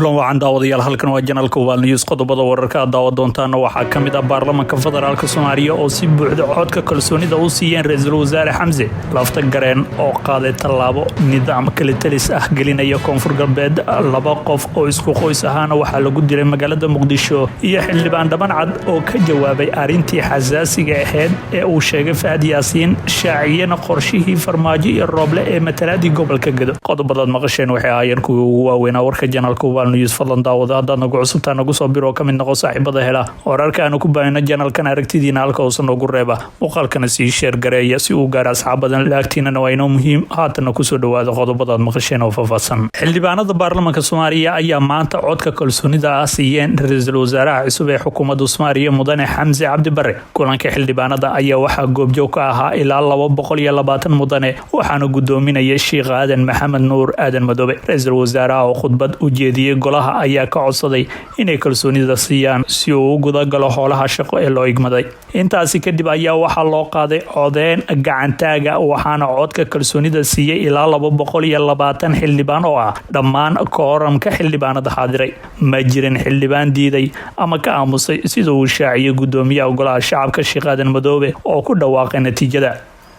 kulan wacan daawadayaal halkan waa janalka Oval News qodobada wararka daawa doontaana waxaa kamid ah baarlamaanka federaalka Soomaaliya oo si buuxda codka kalsoonida u siiyeen ra'iisul wasaare Xamse lafta gareen oo qaaday tallaabo nidaam kale talis ah gelinaya koonfur galbeed laba qof oo isku qoys ahaana waxaa lagu dilay magaalada Muqdisho iyo xildhibaan Dhabancad oo ka jawaabay arintii xasaasiga ahayd ee uu sheegay Fahad Yaasiin shaaciyana qorshihii farmaajo iyo Rooble ee matalaadii gobolka Gedo qodobada maqasheen waxay ahaayeen kuwa ugu waaweyn warka janalka Oval News fadlan daawada hadda nagu cusubtaan nagu soo biro kamid noqo saaxiibada hela wararka aanu ku baahina janalkan aragtidiina halka uu soo reeba muuqaalkana si share gareeya si uu gaar asxaabadan laagtiina waa inoo muhiim haatan ku soo dhawaada qodobada maqasheen oo faahfaahsan xildhibaanada baarlamaanka Soomaaliya ayaa maanta codka kalsoonida ah siiyeen ra'iisul wasaaraha cusub ee xukuumadda Soomaaliya mudane Xamse Cabdi Barre kulanka xildhibaanada ayaa waxa goobjoog ka ahaa ilaa 220 mudane waxaana gudoominaya Sheekh Aadan Maxamed Nuur Aadan Madoobe ra'iisul wasaaraha oo khudbad u jeediyay golaha ayaa ka codsaday inay kalsoonida siiyaan si uu guda galo howlaha shaqo ee loo igmaday intaasi kadib ayaa waxa loo qaaday codeen gacantaaga waxaana codka kalsoonida siiyay ilaa 220 xildhibaan oo ah dhammaan kooramka xildhibaanada xaadiray ma jirin xildhibaan diiday ama ka aamusay sida uu shaaciyay gudoomiyaha golaha shacabka Sheekh Aadan Madoobe oo ku dhawaaqay natiijada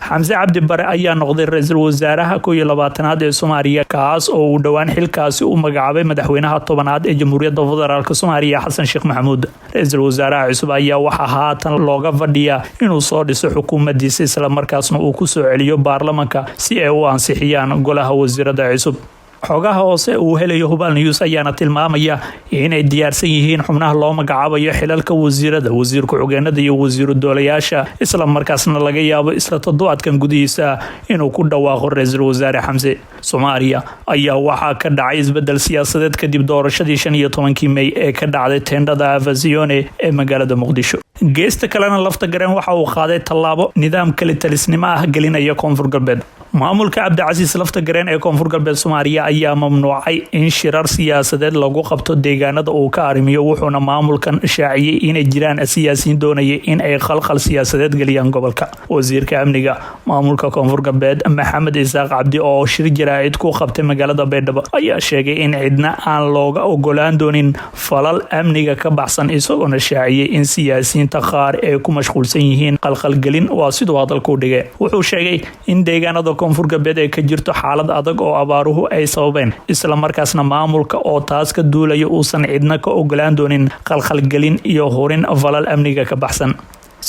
Xamse Cabdi Barre ayaa noqday ra'iisul wasaaraha 12aad ee Soomaaliya kaas oo uu dhawaan xilkaasi u magacaabay madaxweynaha 10aad ee Jamhuuriyadda Federaalka Soomaaliya Xasan Sheekh Maxamuud ra'iisul wasaaraha cusub ayaa waxa haatan looga fadhiyaa inuu soo dhiso xukuumaddiisa isla markaasna uu ku soo celiyo baarlamaanka si ay u ansixiyaan golaha wasiirada cusub xogaha hoose uu helayo Oval News ayaana tilmaamaya inay diyaarsan yihiin xubnaha loo magacaabayo xilalka wasiirada wasiirka xogeenada iyo wasiiru doolayaasha isla markaasna laga yaabo isla toddobaadkan gudihiisa inuu ku dhawaaqo ra'iisul wasaare Xamse Soomaaliya ayaa waxa ka dhacay isbedel siyaasadeed kadib doorashadii 15 May ee ka dhacday teendhada Afasione ee magaalada Muqdisho geesta kalena lafta gareen waxa uu qaaday tallaabo nidaam kale talisnimo ah gelinaya koonfur galbeed maamulka Cabdicasiis lafta gareen ee koonfur galbeed Soomaaliya ayaa mamnuucay in shirar siyaasadeed lagu qabto deegaanada uu ka arrimiyo wuxuuna maamulkan shaaciyay inay jiraan siyaasiyiin doonaya in ay khalkhal siyaasadeed galiyaan gobolka wasiirka amniga maamulka koonfur galbeed Maxamed Isaaq Cabdi oo shir jaraa'id ku qabtay magaalada Baydhabo ayaa sheegay in cidna aan looga ogolaan doonin falal amniga ka baxsan isagoo shaaciyay in siyaasiyiinta qaar ay ku mashquulsan yihiin khalkhalgelin waa sidoo hadalku dhigay wuxuu sheegay in deegaanada koonfur galbeed ay ka jirto xaalad adag oo abaaruhu ay sababeen isla markaasna maamulka oo taas ka duulaya uusan cidna ka ogolaan doonin khalkhalgelin iyo horin falal amniga ka baxsan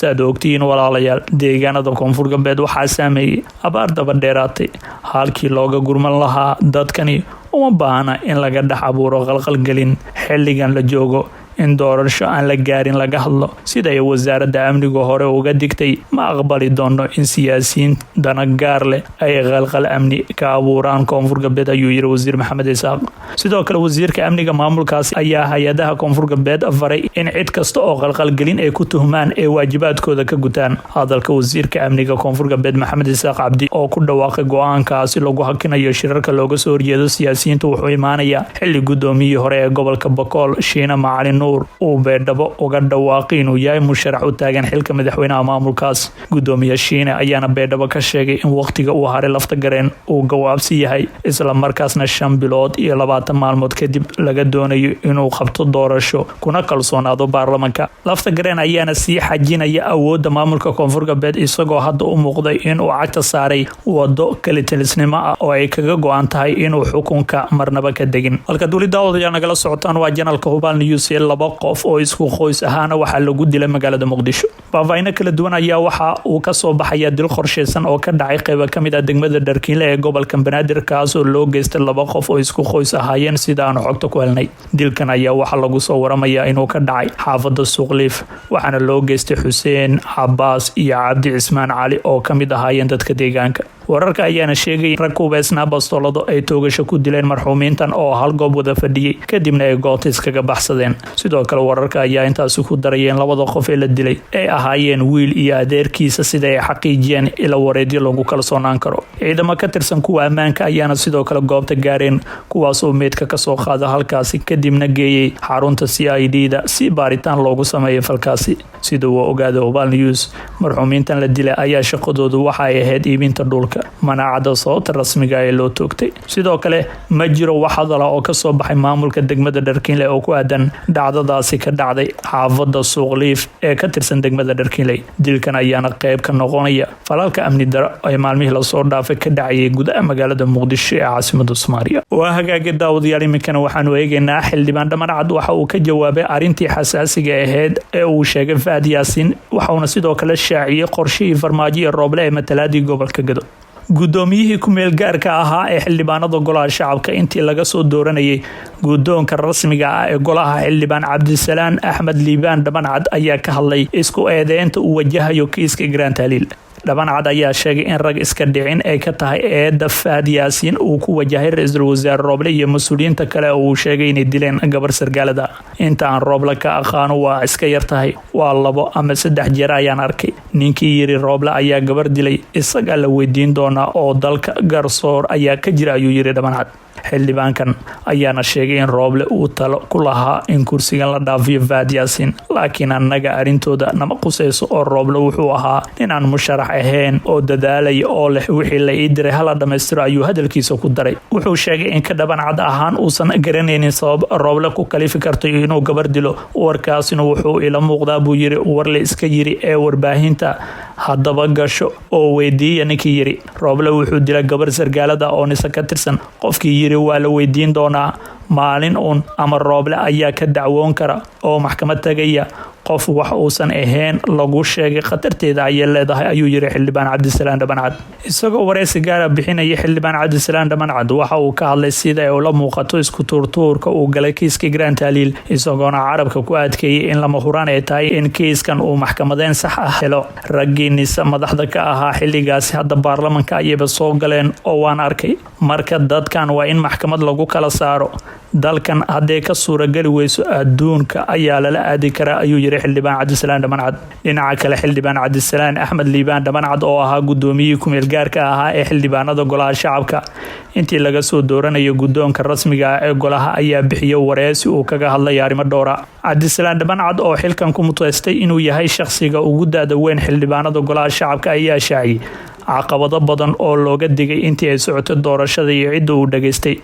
saad ogtiin walaalayaal deegaanada koonfur galbeed waxaa saameeyay abaar daba dheeraatay halkii looga gurman lahaa dadkani uma baahna in laga dhex abuuro khalkhalgelin xilligan la joogo in doorasho aan la gaarin laga hadlo sida ay wasaaradda amniga hore uga digtay ma aqbali doono in siyaasiyiin dana gaar leh ay khalkhal amni ka abuuraan koonfur galbeed ayuu yiri wasiir Maxamed Isaaq sidoo kale wasiirka amniga maamulkaasi ayaa hay'adaha koonfur galbeed faray in cid kasta oo khalkhalgelin ay ku tuhmaan ee waajibaadkooda ka gutaan hadalka wasiirka amniga koonfur galbeed Maxamed Isaaq Cabdi oo ku dhawaaqay go'aankaasi lagu hakinayo shirarka looga soo horjeedo siyaasiyiinta wuxuu imaanaya xilli gudoomiyihii hore ee gobolka Bakool Shiina Macalin uu Baydhabo uga dhawaaqay inuu yahay musharax u taagan xilka madaxweynaha maamulkaas gudoomiye Shiine ayaana Baydhabo ka sheegay in waqtiga uu haray lafta gareen uu gawaabsi yahay isla markaasna 5 bilood iyo 20 maalmood kadib laga doonayo inuu qabto doorasho kuna kalsoonaado baarlamaanka lafta gareen ayaana sii xajinaya awoodda maamulka koonfur galbeed isagoo hadda u muuqday inuu cagta saaray wado kale talisnimo ah oo ay kaga go'an tahay inuu xukunka marnaba ka degin halka dawladda nagala socotaan waa janalka Oval News laba qof oo isku qoys ahaana waxa lagu dilay magaalada Muqdisho baafayna kala duwan ayaa waxa uu ka soo baxaya dil qorsheysan oo ka dhacay qayb kamid ah degmada Dharkiinle ee gobolka Banaadir kaas oo loo geystay laba qof oo isku qoys ahaayeen sida aan xogta ku helnay dilkan ayaa waxa lagu soo waramayaa inuu ka dhacay xaafadda Suuqliif waxaana loo geystay Xuseen Cabbaas iyo Cabdi Cismaan Cali oo kamid ahaayeen dadka deegaanka wararka ayaana sheegay rag kubeesna bastoolado ay toogasho ku dileen marxuumiintan oo hal goob wada fadhiyay kadibna ay goobta iskaga baxsadeen sidoo kale wararka ayaa intaas ku darayeen labada qof ee la dilay ay ahaayeen wiil iyo adeerkiisa sida ay xaqiijiyeen ila wareedyo lagu kalsoonaan karo ciidamo ka tirsan kuwa ammaanka ayaana sidoo kale goobta gaareen kuwaas oo meedka ka soo qaada halkaasi kadibna geeyay xarunta CID-da si baaritaan loogu sameeyo falkaasi sida uu ogaado Oval News marxuumiintan la dilay ayaa shaqadoodu waxa ay ahayd iibinta dhulka mana cadda sababta rasmiga ee loo toogtay. Sidoo kale ma jiro wax hadal oo ka soo baxay maamulka degmada Dharkiinle oo ku aadan dhacdadaasi ka dhacday xaafadda Suuqliif ee ka tirsan degmada Dharkiinle. Dilkan ayaana qayb ka noqonaya falalka amni darro ee maalmihii la soo dhaafay ka dhacayay gudaha magaalada Muqdisho ee caasimadda Soomaaliya. Waa hagaagay daawadayaal, iminkana waxaanu eegaynaa xildhibaan Dhamaan Cad waxa uu ka jawaabay arrintii xasaasiga ahayd ee uu sheegay Fahad Yaasiin, waxaana sidoo kale shaaciyay qorshihii Farmaajo iyo Rooble ee matalaadii gobolka Gedo. Gudoomiyihii ku meel gaarka ahaa ee xildhibaanada golaha shacabka intii laga soo dooranayay gudoonka rasmiga ah ee golaha xildhibaan Cabdisalaan Axmed Liibaan Dhamaan Cad ayaa ka hadlay isku eedeynta uu wajahayo kiiska Grand Tahliil. Dhamaan Cad ayaa sheegay in rag iska dhicin ay ka tahay eedda Fahad Yaasiin uu ku wajahay ra'iisul wasaare Rooble iyo mas'uuliyiinta kale oo uu sheegay inay dileen gabar sargaalada. Inta aan Rooble ka aqaan waa iska yar tahay, waa 2 ama 3 jeer ayaan arkay. Ninkii yiri Rooble ayaa gabar dilay isaga la weydiin doonaa oo dalka garsoor ayaa ka jira ayuu yiri Dhamaan Cad. Xildhibaankan ayaana sheegay in Rooble uu talo ku lahaa in kursigan la dhaafiyo Fahad Yaasiin, laakiin annaga arintooda nama qusayso oo Rooble wuxuu ahaa inaan musharax ahayn oo dadaalay oo leh wixii la ii diray hala dhamaystiro ayuu hadalkiisa ku daray. Wuxuu sheegay in ka Dhamaan Cad ahaan uusan garanaynin sabab Rooble ku kalifi karto inuu gabar dilo. Warkaasina wuxuu ila muuqdaa buu yiri war la iska yiri ee warbaahinta haddaba gasho oo weydiiya ninkii yiri Rooble wuxuu dilay gabar sargaalada oo nisa ka tirsan. Qofkii yiri waa la weydiin doonaa maalin ama Rooble ayaa ka dacwoon kara oo maxkamad tagaya qof wax uusan ahayn lagu sheegay khatarteeda ay leedahay ayuu yiri xildhibaan Cabdisalaan Dhamaan Cad. Isagoo wareysi gaar ah bixinaya xildhibaan Cabdisalaan Dhamaan Cad waxa uu ka hadlay sida ay ula muuqato isku tuurtuurka uu galay kiiska Grand Tahliil, isagoona carabka ku adkeeyay in lama huraan ay tahay in kiiskan uu maxkamadeyn sax ah helo. Raggiisa madaxda ka ahaa xilligaasi hadda baarlamaanka ayay soo galeen oo waan arkay. Marka dadkan waa in maxkamad lagu kala saaro. dalkan haddee ka suuragali weyso adduunka ayaa lala aadi karaa ayuu yiri xildhibaan Cabdisalaan Dhamaan Cad. Dhinaca kale xildhibaan Cabdisalaan Axmed Liibaan Dhamaan Cad oo ahaa gudoomiyihii ku meel gaarka ahaa ee xildhibaanada golaha shacabka intii laga soo dooranayo gudoonka rasmiga ah ee golaha ayaa bixiyay wareysi uu kaga hadlay arrimo dhowr ah. Cabdisalaan Dhamaan Cad oo xilkan ku mutaystay inuu yahay shakhsiga ugu daada weyn xildhibaanada golaha shacabka ayaa shaaciyay caqabado badan oo looga digay intii ay socotay doorashada iyo cidda uu dhageystay.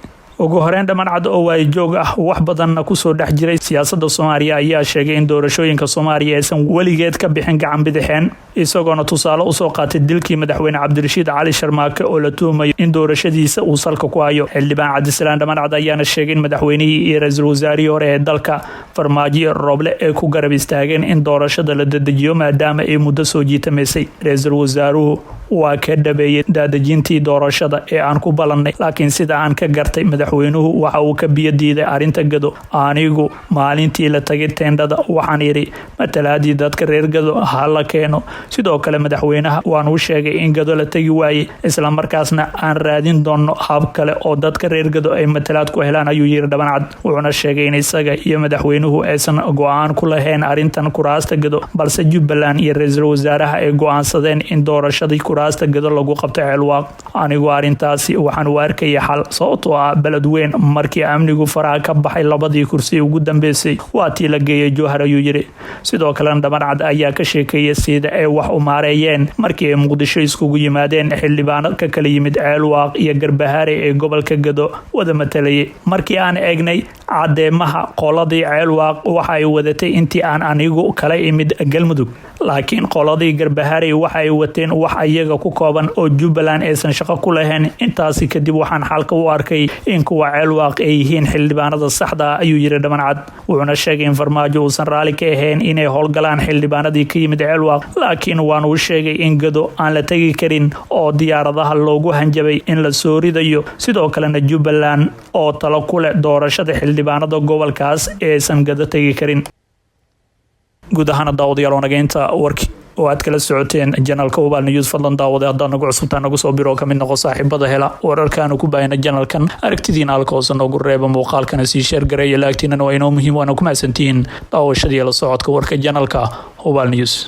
ugu horeyn Dhamaan Cad oo waay joog ah wax badanna ku soo dhex jiray siyaasadda Soomaaliya ayaa sheegay in doorashooyinka Soomaaliya aysan weligeed ka bixin gacan bidixeen, isagoona tusaale u soo qaatay dilkii madaxweyne Cabdirashiid Cali Sharmaake oo la tuumayo in doorashadiisa uu salka ku hayo. Xildhibaan Cabdisalaan Dhamaan Cad ayaana sheegay in madaxweynihii iyo ra'iisul wasaarihii hore ee dalka Farmaajo Rooble ay ku garab istaageen in doorashada la dedejiyo maadaama ay muddo soo jiitamaysay. Ra'iisul wasaaruhu waa ka dhabeeyay daadajintii doorashada ee aan ku balannay, laakiin sida aan ka gartay madaxweynuhu waxa uu ka biyo diiday arrinta Gedo. Anigu maalintii la tagay teendhada waxaan yiri matalaadii dadka reer Gedo ha la keeno. Sidoo kale madaxweynaha waan u sheegay in Gedo la tagi waayay isla markaasna aan raadin doono hab kale oo dadka reer Gedo ay matalaad ku helaan ayuu yiri Dhamaan Cad. Wuxuuna sheegay in isaga iyo madaxweynuhu aysan go'aan ku lahayn arrintan kuraasta Gedo, balse Jubbaland iyo ra'iisul wasaaraha ay go'aansadeen in doorashadii kuraasta Gedo lagu qabto Ceelwaaq. Anigu arrintaasi waxaan u arkay xal sababtoo ah balad weyn markii amnigu faraha ka baxay labadii kursi ugu dambeysay waa tii la geeyay Jowhar ayuu yiri. Sidoo kale Dhamaan Cad ayaa ka sheekeeyay sida ay wax u maareeyeen markii ay Muqdisho iskugu yimaadeen xildhibaano ka kala yimid Ceelwaaq iyo Garbahaare ee gobolka Gedo wada matalayay. Markii aan eegnay cadeemaha qoladii Ceelwaaq waxa ay wadatay intii aan anigu kala imid Galmudug, laakiin qoladii Garbahaare waxa ay wateen wax ayaga ku kooban oo Jubbaland aysan shaqo ku lahayn. Intaasi kadib waxaan xalka u arkay in kuwa Ceelwaaq ay yihiin xildhibaanada saxda ah ayuu yiri Dhamaan Cad. Wuxuuna sheegay in Farmaajo uusan raali ka ahayn inay howlgalaan xildhibaanadii ka yimid Ceelwaaq, laakiin waan u sheegay in Gedo aan la tagi karin oo diyaaradaha loogu hanjabay in la soo ridayo. Sidoo kalena Jubbaland oo talo ku leh doorashada xildhibaanada gobolkaas aysan Gedo tagi karin. guud ahaan daawadayaal wanageynta warkii oo aad kala socoteen channelka Oval News fadlan daawada hadda nagu cusubtaan nagu soo biro kamid noqo saaxiibada hela wararkan ku baahina channelkan aragtidiina halkaas noogu reeba muuqaalkana si share gareeya laagtiina waa inoo muhiim waana ku maasantiin daawashadii la socodka warka channelka Oval News.